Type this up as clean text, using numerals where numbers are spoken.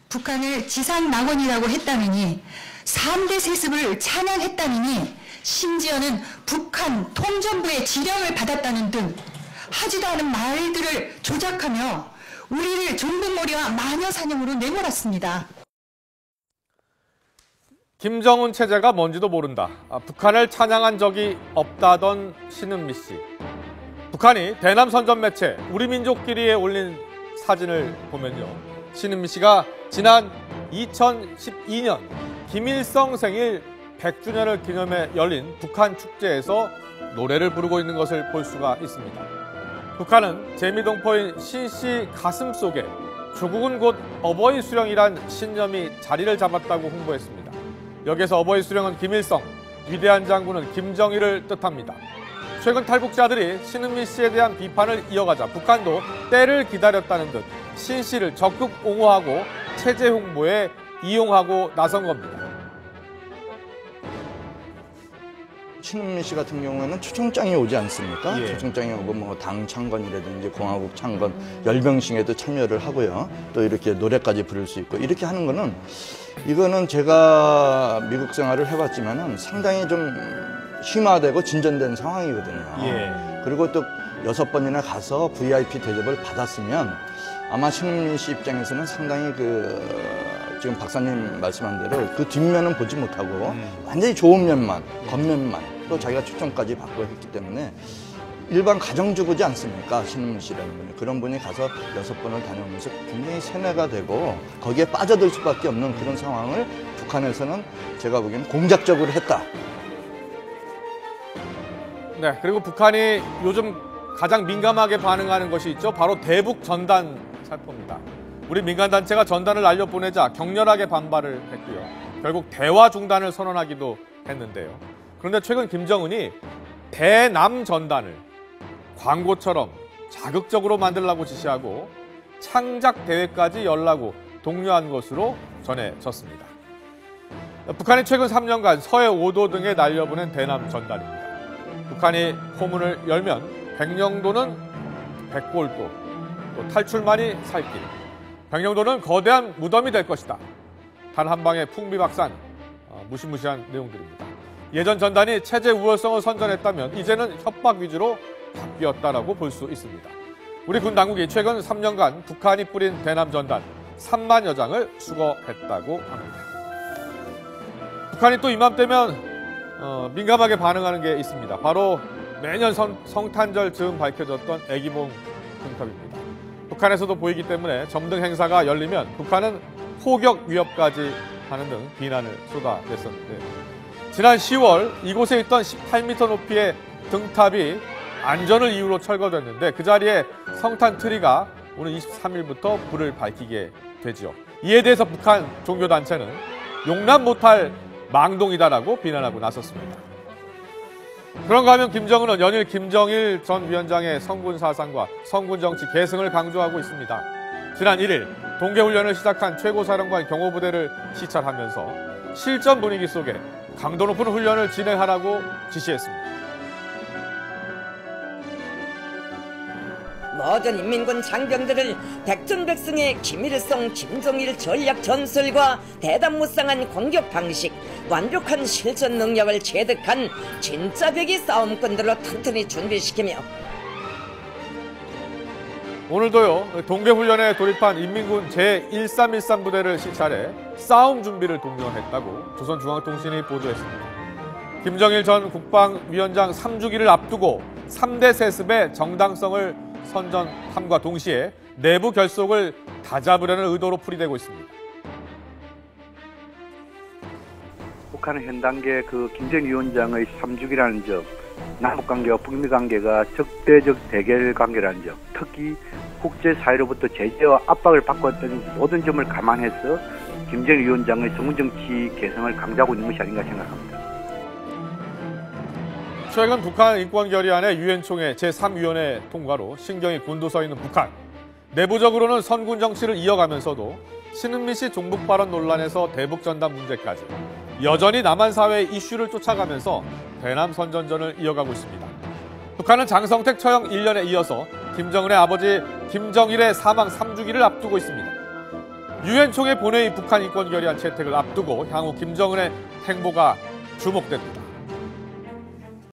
북한을 지상낙원이라고 했다느니 3대 세습을 찬양했다느니 심지어는 북한 통전부의 지령을 받았다는 등 하지도 않은 말들을 조작하며 우리를 종북몰이와 마녀사냥으로 내몰았습니다. 김정은 체제가 뭔지도 모른다. 북한을 찬양한 적이 없다던 신은미 씨. 북한이 대남 선전 매체 우리민족끼리에 올린 사진을 보면요. 신은미 씨가 지난 2012년 김일성 생일 100주년을 기념해 열린 북한 축제에서 노래를 부르고 있는 것을 볼 수가 있습니다. 북한은 재미동포인 신 씨 가슴 속에 조국은 곧 어버이 수령이란 신념이 자리를 잡았다고 홍보했습니다. 여기서 어버이 수령은 김일성, 위대한 장군은 김정일을 뜻합니다. 최근 탈북자들이 신은미 씨에 대한 비판을 이어가자 북한도 때를 기다렸다는 듯 신 씨를 적극 옹호하고 체제 홍보에 이용하고 나선 겁니다. 신은미 씨 같은 경우에는 초청장이 오지 않습니까? 예. 초청장이 오고 뭐 당 창건이라든지 공화국 창건, 열병식에도 참여를 하고요. 또 이렇게 노래까지 부를 수 있고 이렇게 하는 거는 이거는 제가 미국 생활을 해봤지만은 상당히 좀 심화되고 진전된 상황이거든요. 예. 그리고 또 6번이나 가서 VIP 대접을 받았으면 아마 신은미 씨 입장에서는 상당히 지금 박사님 말씀한 대로 그 뒷면은 보지 못하고 완전히 좋은 면만, 겉면만 또 자기가 초청까지 받고 했기 때문에 일반 가정주부지 않습니까? 신은미 씨라는 분이. 그런 분이 가서 6번을 다녀오면서 굉장히 세뇌가 되고 거기에 빠져들 수밖에 없는 그런 상황을 북한에서는 제가 보기에는 공작적으로 했다. 네, 그리고 북한이 요즘 가장 민감하게 반응하는 것이 있죠. 바로 대북 전단 살포입니다. 우리 민간단체가 전단을 날려보내자 격렬하게 반발을 했고요. 결국 대화 중단을 선언하기도 했는데요. 그런데 최근 김정은이 대남 전단을 광고처럼 자극적으로 만들라고 지시하고 창작 대회까지 열라고 독려한 것으로 전해졌습니다. 북한이 최근 3년간 서해 5도 등에 날려보낸 대남 전단입니다. 북한이 포문을 열면 백령도는 백골도, 또 탈출만이 살길, 백령도는 거대한 무덤이 될 것이다. 단 한 방에 풍비박산, 무시무시한 내용들입니다. 예전 전단이 체제 우월성을 선전했다면 이제는 협박 위주로 바뀌었다라고 볼 수 있습니다. 우리 군 당국이 최근 3년간 북한이 뿌린 대남 전단 3만여 장을 수거했다고 합니다. 북한이 또 이맘때면 민감하게 반응하는 게 있습니다. 바로 매년 성탄절 즈음 밝혀졌던 애기몽 등탑입니다. 북한에서도 보이기 때문에 점등 행사가 열리면 북한은 포격 위협까지 하는 등 비난을 쏟아냈었는데 지난 10월 이곳에 있던 18m 높이의 등탑이 안전을 이유로 철거됐는데 그 자리에 성탄 트리가 오늘 23일부터 불을 밝히게 되죠. 이에 대해서 북한 종교단체는 용납 못할 망동이다라고 비난하고 나섰습니다. 그런가 하면 김정은은 연일 김정일 전 위원장의 성군 사상과 성군 정치 계승을 강조하고 있습니다. 지난 1일 동계훈련을 시작한 최고사령관 경호부대를 시찰하면서 실전 분위기 속에 강도 높은 훈련을 진행하라고 지시했습니다. 모든 인민군 장병들을 백전백승의 김일성, 김정일 전략 전술과 대담무쌍한 공격 방식, 완벽한 실전 능력을 체득한 진짜 배기 싸움꾼들로 튼튼히 준비시키며 오늘도요 동계훈련에 돌입한 인민군 제1313 부대를 시찰해 싸움 준비를 독려했다고 조선중앙통신이 보도했습니다. 김정일 전 국방위원장 3주기를 앞두고 3대 세습의 정당성을 선전함과 동시에 내부 결속을 다잡으려는 의도로 풀이되고 있습니다. 북한은 현 단계 김정일 위원장의 3주기라는 점, 남북관계와 북미관계가 적대적 대결 관계라는 점, 특히 국제사회로부터 제재와 압박을 받고 있던 모든 점을 감안해서 김정일 위원장의 성군정치 개성을 강조하고 있는 것이 아닌가 생각합니다. 최근 북한 인권결의안의 유엔총회 제3위원회 통과로 신경이 곤두서 있는 북한. 내부적으로는 선군 정치를 이어가면서도 신은미 씨 종북 발언 논란에서 대북전단 문제까지 여전히 남한 사회의 이슈를 쫓아가면서 대남 선전전을 이어가고 있습니다. 북한은 장성택 처형 1년에 이어서 김정은의 아버지 김정일의 사망 3주기를 앞두고 있습니다. 유엔 총회 본회의 북한 인권 결의안 채택을 앞두고 향후 김정은의 행보가 주목됩니다.